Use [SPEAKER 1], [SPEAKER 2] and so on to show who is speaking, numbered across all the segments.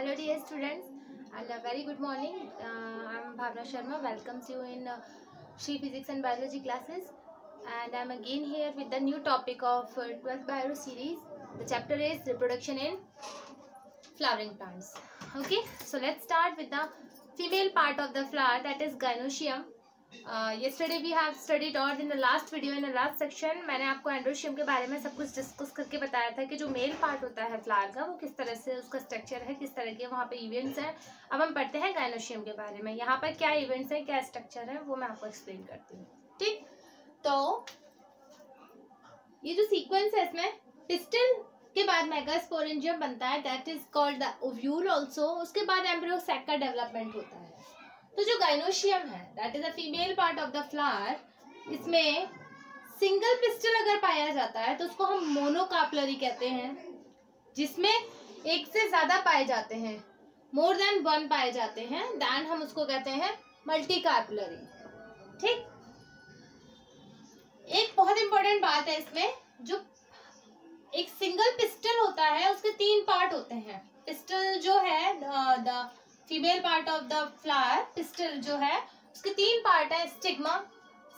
[SPEAKER 1] Hello dear students and a very good morning. I am Bhavna Sharma, welcomes you in Shri Physics and Biology classes, and I am again here with the new topic of 12th Bio series. The chapter is reproduction in flowering plants. Okay, so let's start with the female part of the flower, that is gynoecium. Yesterday we have studied, और in the last video, in the last section मैंने आपको androecium के बारे में सब कुछ discuss करके बताया था कि जो मेल पार्ट होता है फ्लावर का वो किस तरह से उसका स्ट्रक्चर है, किस तरह के वहाँ पे इवेंट्स हैं. अब हम पढ़ते हैं गायनोशियम के बारे में. यहाँ पर क्या इवेंट्स हैं, क्या स्ट्रक्चर है, वो मैं आपको एक्सप्लेन करती हूँ. ठीक, तो ये जो सीक्वेंस है इसमें पिस्टल के बाद मेगास्पोरेंजियम बनता है, that is called the ovule also. उसके बाद एम्ब्रियो सैक का डेवलपमेंट होता है. तो जो गायनोशियम है that is the female part of the flower, इसमें सिंगल पिस्टल अगर पाया जाता है तो उसको हम मोनोकार्पलरी कहते हैं. जिसमें एक से ज्यादा पाए जाते हैं, मोर देन वन पाए जाते हैं, देन हम उसको कहते हैं मल्टीकार्पलरी. ठीक, एक बहुत इंपॉर्टेंट बात है इसमें, जो एक सिंगल पिस्टल होता है उसके तीन पार्ट होते हैं. पिस्टल जो है the female part of the flower, pistil जो है उसके तीन पार्ट है, स्टिग्मा,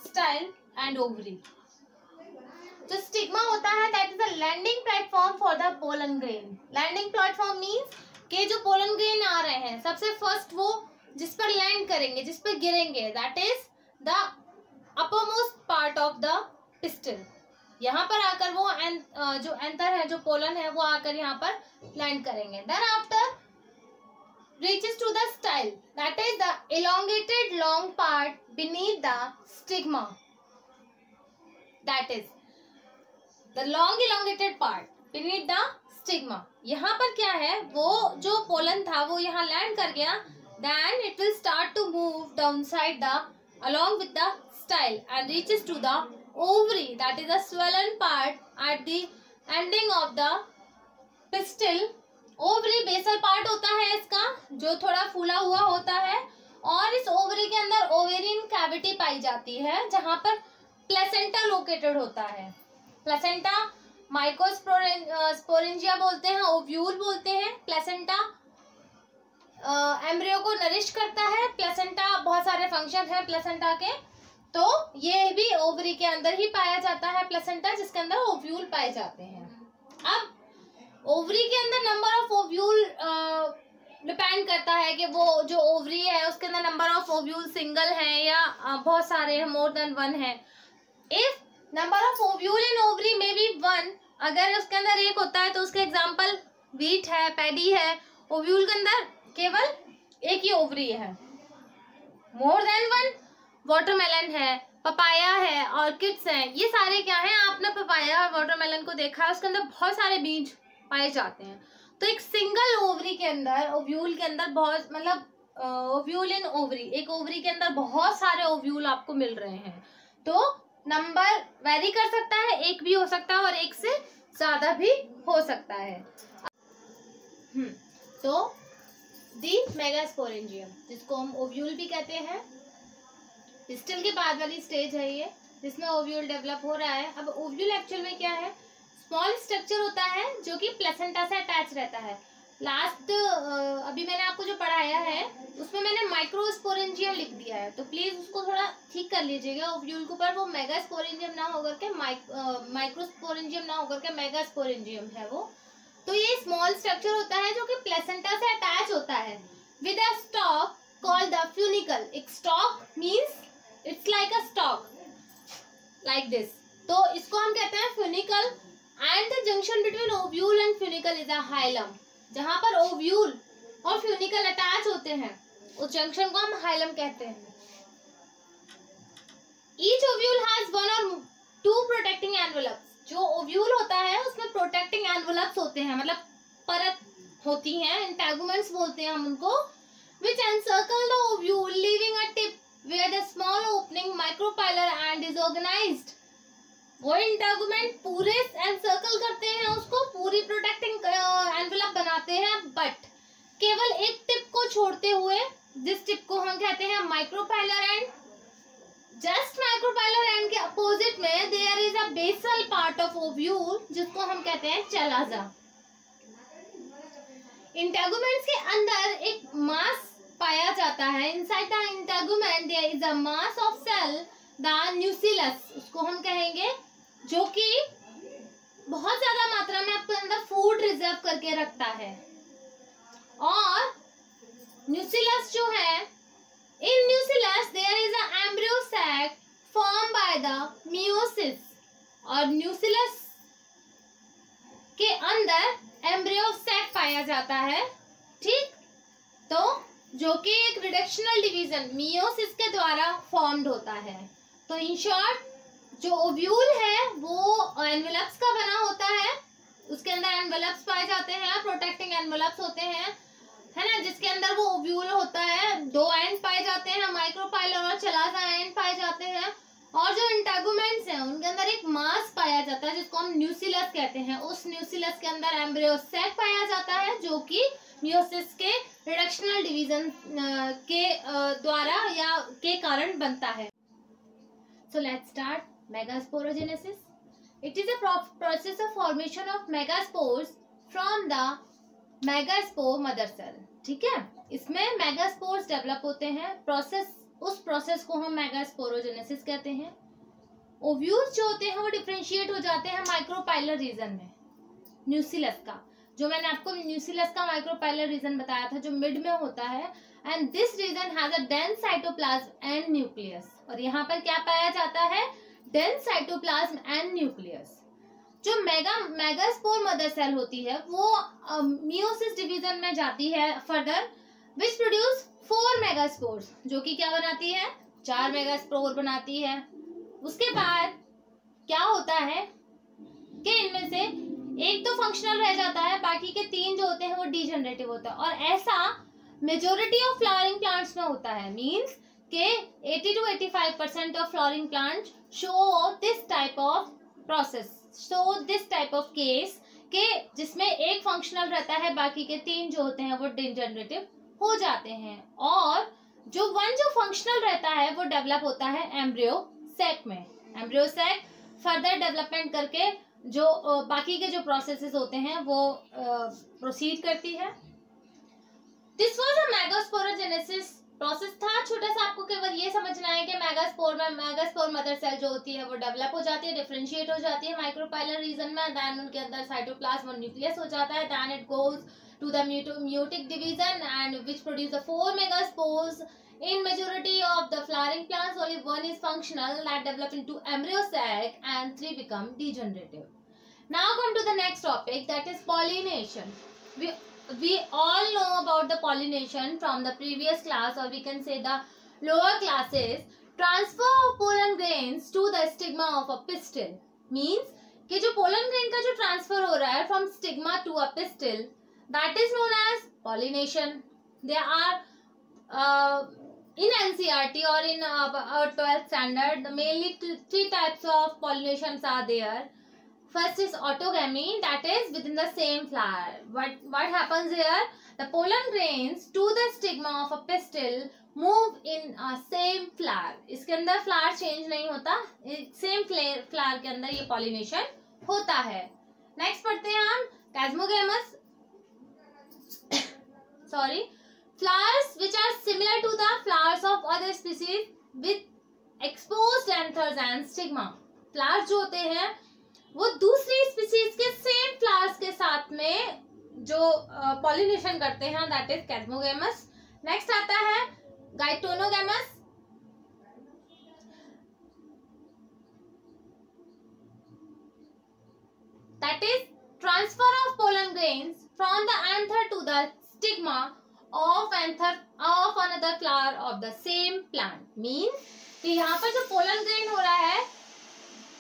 [SPEAKER 1] स्टाइल एंड ओवरी. जो स्टिग्मा होता है that is a landing platform for the pollen grain. Landing platform means के जो पोलन ग्रेन आ रहे हैं सबसे फर्स्ट वो जिस पर लैंड करेंगे, जिस पर गिरेंगे, that is the uppermost part of the pistol. यहाँ पर आकर वो जो एंथर है, जो पोलन है, वो आकर यहाँ पर लैंड करेंगे. Then after reaches to the style, that is the elongated long part beneath the stigma, that is the long elongated part beneath the stigma. यहाँ पर क्या है, वो जो पोलन था वो यहाँ लैंड कर गया, then it will start to move downside the along with the style and reaches to the ovary, that is the swollen part at the ending of the pistil. Ovary basal part होता है इसका, जो थोड़ा फूला हुआ होता है, और इस ओवरी के अंदर ओवेरियन कैविटी पाई जाती है जहां पर प्लेसेंटा लोकेटेड होता है. प्लेसेंटा माइक्रोस्पोरेंजिया बोलते हैं, ओव्यूल बोलते हैं. प्लेसेंटा एम्ब्रियो को नरिश करता है. प्लेसेंटा बहुत सारे फंक्शन है प्लेसेंटा के, तो ये भी ओवरी के अंदर ही पाया जाता है प्लेसेंटा, जिसके अंदर ओव्यूल पाए जाते हैं. अब ओवरी के अंदर नंबर ऑफ ओव्यूल डिपेंड करता है कि वो जो ओवरी है उसके अंदर नंबर ऑफ ओव्यूल सिंगल है या बहुत सारे हैं, मोर देन वन है. If number of ovule in ovary में बी वन, अगर उसके अंदर एक होता है तो उसके एग्जांपल व्हीट है, पैडी है. ओव्यूल के अंदर केवल एक ही ओवरी है. मोर देन वन, वाटरमेलन है, पपाया है, ऑर्किड्स हैं, ये सारे क्या हैं, आपने पपाया और वाटरमेलन को देखा है, उसके अंदर बहुत सारे बीज पाए जाते हैं. तो एक सिंगल ओवरी के अंदर, ओव्यूल के अंदर बहुत, मतलब ओव्यूल इन ओवरी, एक ओवरी के अंदर बहुत सारे ओव्यूल आपको मिल रहे हैं. तो नंबर वेरी कर सकता है, एक भी हो सकता है और एक से ज्यादा भी हो सकता है. तो दी मेगास्पोरेंजियम, जिसको हम ओव्यूल भी कहते हैं, पिस्टल के बाद वाली स्टेज है ये, जिसमें ओव्यूल डेवलप हो रहा है. अब ओव्यूल एक्चुअल में क्या है, स्मॉल स्ट्रक्चर होता है जो कि प्लेसेंटा से अटैच रहता है. लास्ट अभी मैंने आपको जो पढ़ाया है उसमें मैंने माइक्रोस्पोरेंजियम लिख दिया है, तो प्लीज उसको थोड़ा ठीक कर लीजिएगा. ओव्यूल के ऊपर वो मेगास्पोरेंजियम ना होकर के माइक्रोस्पोरेंजियम ना होकर के मेगास्पोरेंजियम है वो. तो ये स्मॉल स्ट्रक्चर होता है जो कि प्लेसेंटा से अटैच होता है with a stalk called the funicle. एक stalk means it's like a stalk like this, तो इसको हम कहते हैं funicle. And the junction between ovule and funicle is a hilum. जहां पर ओव्यूल और फ्यूनिकल अटैच होते हैं उस जंक्शन को हम हाइलम कहते हैं. ईच ओव्यूल हैज वन और टू प्रोटेक्टिंग एनवेलप्स. जो ओव्यूल होता है उसमें प्रोटेक्टिंग एनवेलप्स होते हैं, मतलब परत होती हैं, इंटेगुमेंट्स बोलते हैं हम उनको, which encircle the ovule leaving a tip where the small opening micropylar end is organized. वो इंटेगुमेंट पूरे एनसर्कल करते हैं उसको, पूरी प्रोटेक्टिंग एनवेलप बनाते हैं, बट केवल एक टिप को छोड़ते हुए, जिस टिप को हम कहते हैं micropylar end. Just micropylar end के अपोजिट में there is a basal part of ovule जिसको हम कहते हैं चलाजा. इंटेगुमेंट्स के अंदर एक मास पाया जाता है। Inside the integument there is a mass of cell, the nucleus, उसको हम कहेंगे, जो कि बहुत ज्यादा मात्रा में आपके अंदर फूड रिजर्व करके रखता है। और न्यूक्लियस जो है, in nucleus there is a embryo sac form by the meiosis, और न्यूक्लियस के अंदर एम्ब्रियो सैक पाया जाता है, ठीक, तो जो कि एक रिडक्शनल डिवीजन मियोसिस के द्वारा फॉर्म्ड होता है। तो इन शॉर्ट जो ओव्यूल है वो एनवेलप्स का बना होता है, उसके अंदर एनवेलप्स पाए जाते हैं, प्रोटेक्टिंग एनवेलप्स होते हैं, है ना, जिसके अंदर वो ओव्यूल होता है, 2 एंड पाए जाते हैं, माइक्रोपाइलर और चलाजा एंड पाए जाते हैं, और जो इंटेगुमेंट्स हैं उनके अंदर एक मास पाया जाता है जिसको हम न्यूक्लियस कहते हैं। उस न्यूक्लियस के अंदर एम्ब्रियो सैक पाया जाता है, जो कि मियोसिस के रिडक्शनल डिवीजन के द्वारा या के कारण बनता है। So let's start megasporogenesis. It is a process of formation of megaspores from the megaspore mother cell, ठीक है। इसमें मेगास्पोर्स डेवलप होते हैं, उस प्रोसेस को हम मेगास्पोरोजेनेसिस कहते हैं। ओव्यूल्स जो होते हैं वो डिफरेंशिएट हो जाते हैं माइक्रोपाइलर रीजन में, न्यूक्लियस का, जो मैंने आपको न्यूक्लियस का माइक्रोपाइलर रीजन बताया था, जो मिड में होता है, and this region has a dense cytoplasm and nucleus, और यहाँ पर क्या पाया जाता है, डेंस साइटोप्लाज्म एंड न्यूक्लियस। जो मेगास्पोर मदर सेल होती है वो मियोसिस डिवीजन में जाती है फर्दर, विच प्रोड्यूस 4 मेगास्पोर्स, जो कि क्या बनाती है, 4 मेगास्पोर बनाती है। उसके बाद क्या होता है कि इनमें से एक तो फंक्शनल रह जाता है, बाकी के 3 जो होते हैं वो डीजनरेटिव होता है, और ऐसा मेजोरिटी ऑफ फ्लावरिंग प्लांट्स में होता है। मींस के 80 to 85% of flowering plants show this type of process, show this type of case के जिसमें एक फंक्शनल रहता है, बाकी के 3 जो होते हैं वो डीजनरेटिव हो जाते हैं, और जो फंक्शनल रहता है वो डेवलप होता है एम्ब्रियो सैक में। एम्ब्रियो सैक फर्दर डेवलपमेंट करके जो बाकी के जो प्रोसेसेस होते हैं वो प्रोसीड करती है। This was a megasporogenesis process था, छोटा सा, आपको केवल ये समझना है कि मेगास्पोर मदर सेल जो होती है वो डेवलप हो जाती है, डिफरेंशिएट हो जाती है माइक्रोपाइलर रीजन में, देन उनके अंदर साइटोप्लाज्म और न्यूक्लियस हो जाता है, then it goes to the meiotic division and which produce the 4 megaspores. In majority of the flowering plants, only 1 is functional, that develop into embryo sac, and 3 become degenerative. Now come to the next topic, that is pollination. We all know about the pollination from the previous class, or we can say the lower classes. Transfer of pollen grains to the stigma of a pistil means कि जो pollen grain का जो transfer हो रहा है from stigma to a pistil, that is known as pollination. There are in NCERT or in our 12th standard, mainly 3 types of pollinations are there. First is autogamy, that is within the same flower. What happens here? The pollen grains to the stigma of a pistil move in a same flower. इसके अंदर flower change नहीं होता, same flower के अंदर ये pollination होता है. Next पढ़ते हैं हम Chasmogamous. Sorry, flowers which are similar to the flowers of other species with exposed anthers and stigma. Flowers जो होते हैं वो दूसरी स्पीसीज के सेम फ्लावर्स के साथ में जो पॉलिनेशन करते हैं, दैट इज कैस्मोगेमस. नेक्स्ट आता है geitonogamous. That is transfer of pollen grains from the anther to the stigma of another flower of the same plant. Means कि यहाँ पर जो पोलन ग्रेन हो रहा है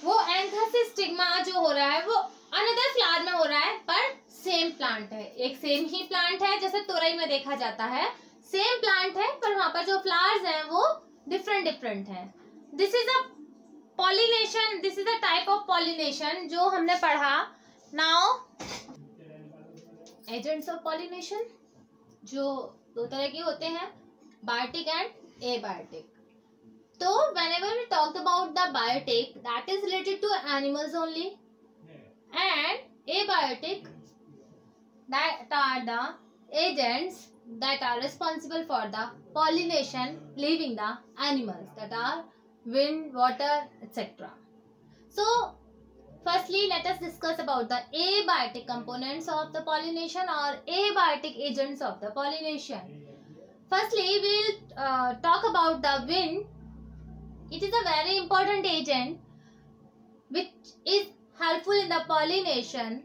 [SPEAKER 1] वो एंथर से स्टिग्मा जो हो रहा है वो अनदर फ्लावर में हो रहा है, पर सेम प्लांट है, एक सेम ही प्लांट है, जैसे तोरई में देखा जाता है, सेम प्लांट है, पर वहां पर जो फ्लावर्स हैं वो डिफरेंट हैं. This is a pollination, this is a type of pollination जो हमने पढ़ा. नाउ एजेंट्स ऑफ पॉलिनेशन जो 2 तरह के होते हैं, बायोटिक एंड एबायोटिक. तो whenever we talked about the biotic, that is related to animals only, and abiotic, that are the agents that are responsible for the pollination leaving the animals, that are wind, water, etc. So firstly, let us discuss about the abiotic components of the pollination or abiotic agents of the pollination. Firstly, we'll talk about the wind. It is a very important agent which is helpful in the pollination.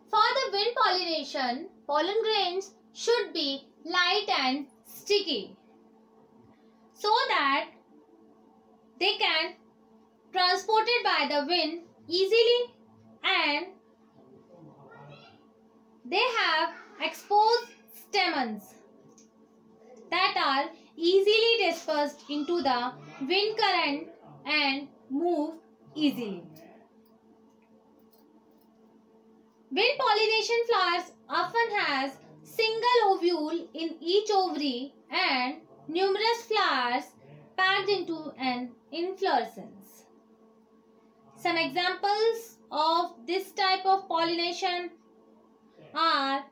[SPEAKER 1] For the wind pollination, pollen grains should be light and sticky so that they can transported by the wind easily, and they have exposed stamens that are easily dispersed into the wind current and move easily. Wind pollination flowers often has single ovule in each ovary and numerous flowers packed into an inflorescence. Some examples of this type of pollination are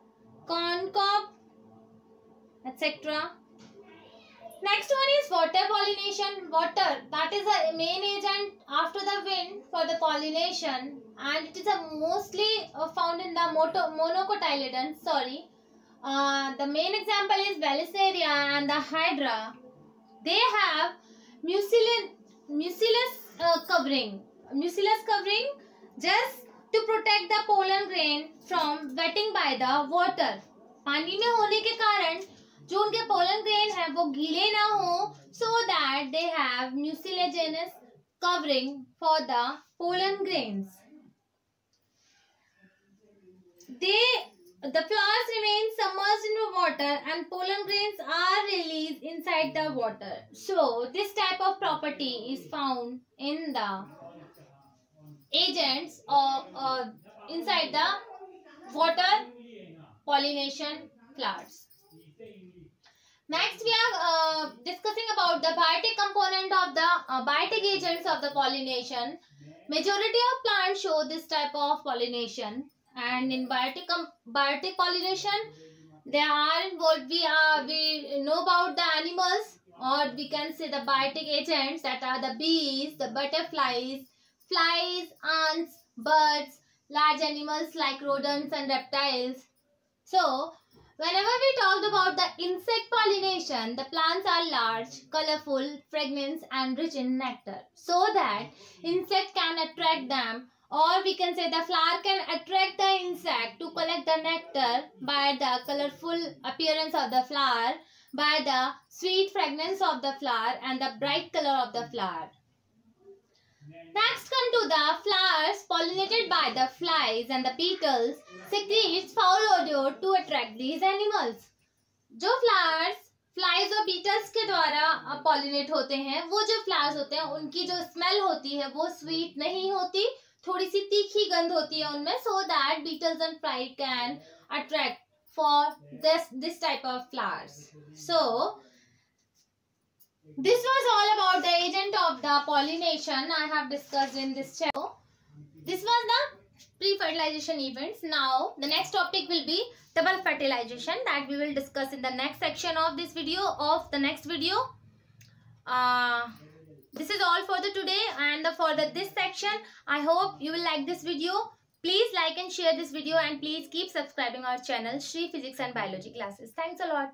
[SPEAKER 1] corncob, etc. Next one is water pollination. Water, that is a main agent after the wind for the pollination, and it is mostly found in the monocotyledons. The main example is Velaceria and the Hydra. They have mucilus covering just to protect the pollen grain from wetting by the water. पानी में होने के कारण जो उनके pollen grain है वो गीले ना हो, so that they have mucilaginous covering for the pollen grains. The flowers remain submerged in the water and pollen grains are released inside the water. So this type of property is found in the agents of inside the water pollination flowers. Next, we are discussing about the biotic component of the biotic agents of the pollination. Majority of plants show this type of pollination, and in biotic pollination, they are involved. We know about the animals, or we can say the biotic agents, that are the bees, the butterflies, flies, ants, birds, large animals like rodents and reptiles. So, whenever we talked about the insect pollination, the plants are large, colorful, fragrant and rich in nectar, so that insect can attract them, or we can say the flower can attract the insect to collect the nectar by the colorful appearance of the flower, by the sweet fragrance of the flower and the bright color of the flower. Next, come to the flowers pollinated by the flies and the petals secretes foul odor to attract these animals. जो flies और beetles के द्वारा pollinate होते हैं, वो जो flowers होते हैं उनकी जो smell होती है वो sweet नहीं होती, थोड़ी सी तीखी गंध होती है उनमें, so that beetles and flies can attract for this type of flowers. So this was all about the agent of the pollination I have discussed in this chapter. This was the pre-fertilization events. Now the next topic will be double fertilization, that we will discuss in the next section of this video, This is all for the today and for this section. I hope you will like this video. Please like and share this video, and please keep subscribing our channel Shri Physics and Biology Classes. Thanks a lot.